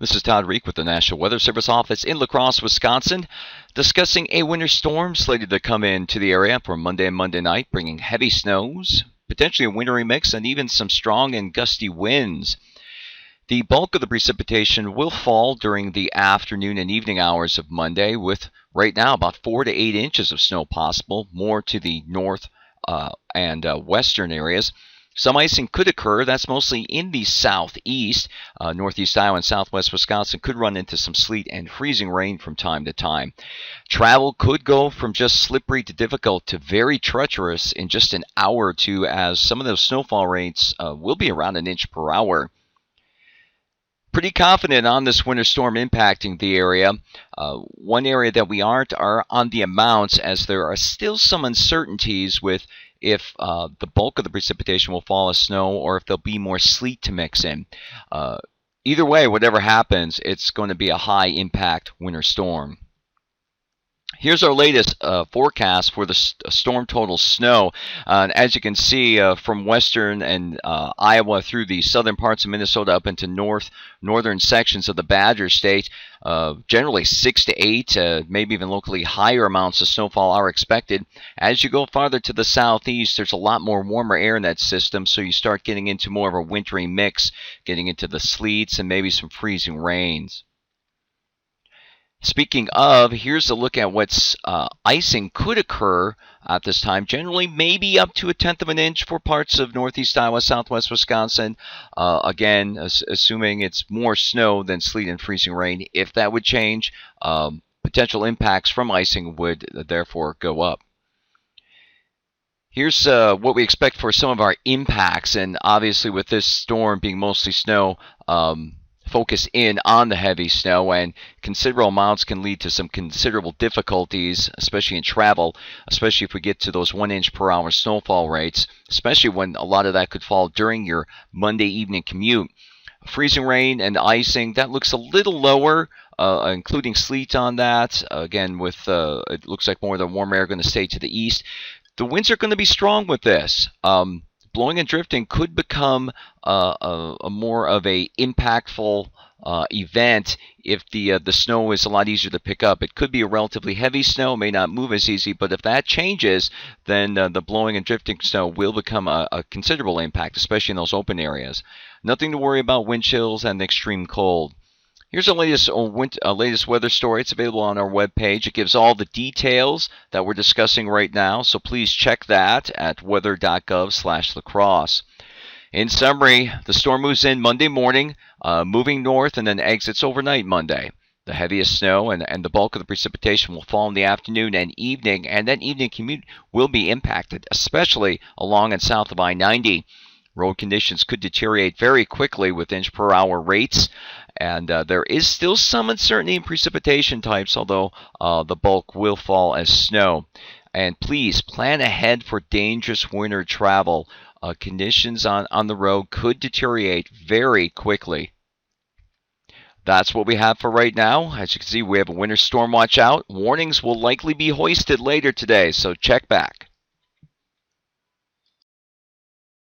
This is Todd Reek with the National Weather Service office in La Crosse, Wisconsin, discussing a winter storm slated to come into the area for Monday and Monday night, bringing heavy snows, potentially a wintry mix, and even some strong and gusty winds. The bulk of the precipitation will fall during the afternoon and evening hours of Monday, with right now about 4 to 8 inches of snow possible, more to the north and western areas. Some icing could occur. That's mostly in the southeast. Northeast Iowa and southwest Wisconsin could run into some sleet and freezing rain from time to time. Travel could go from just slippery to difficult to very treacherous in just an hour or two, as some of those snowfall rates will be around an inch per hour. Pretty confident on this winter storm impacting the area. One area that we aren't are on the amounts, as there are still some uncertainties with if the bulk of the precipitation will fall as snow or if there'll be more sleet to mix in. Either way, whatever happens, it's going to be a high impact winter storm. Here's our latest forecast for the storm total snow. As you can see, from western and Iowa through the southern parts of Minnesota up into northern sections of the Badger State, generally 6 to 8, maybe even locally higher amounts of snowfall are expected. As you go farther to the southeast, there's a lot more warmer air in that system, so you start getting into more of a wintry mix, getting into the sleets and maybe some freezing rains. Speaking of, here's a look at what's icing could occur at this time. Generally, maybe up to 1/10 of an inch for parts of northeast Iowa, southwest Wisconsin. Again, assuming it's more snow than sleet and freezing rain. If that would change, potential impacts from icing would therefore go up. Here's what we expect for some of our impacts, and obviously with this storm being mostly snow, focus in on the heavy snow, and considerable amounts can lead to some considerable difficulties, especially in travel, especially if we get to those 1 inch per hour snowfall rates, especially when a lot of that could fall during your Monday evening commute. Freezing rain and icing, that looks a little lower, including sleet on that. Again, with it looks like more of the warm air going to stay to the east. The winds are going to be strong with this. Blowing and drifting could become a more of a impactful event if the snow is a lot easier to pick up. It could be a relatively heavy snow, may not move as easy, but if that changes, then the blowing and drifting snow will become a considerable impact, especially in those open areas. Nothing to worry about wind chills and extreme cold. Here's the latest weather story. It's available on our webpage. It gives all the details that we're discussing right now, so please check that at weather.gov/lacrosse. In summary, the storm moves in Monday morning, moving north, and then exits overnight Monday. The heaviest snow and the bulk of the precipitation will fall in the afternoon and evening, and that evening commute will be impacted, especially along and south of I-90. Road conditions could deteriorate very quickly with inch per hour rates, and there is still some uncertainty in precipitation types, although the bulk will fall as snow. And please plan ahead for dangerous winter travel. Conditions on the road could deteriorate very quickly. That's what we have for right now. As you can see, we have a winter storm watch out. Warnings will likely be hoisted later today, so check back.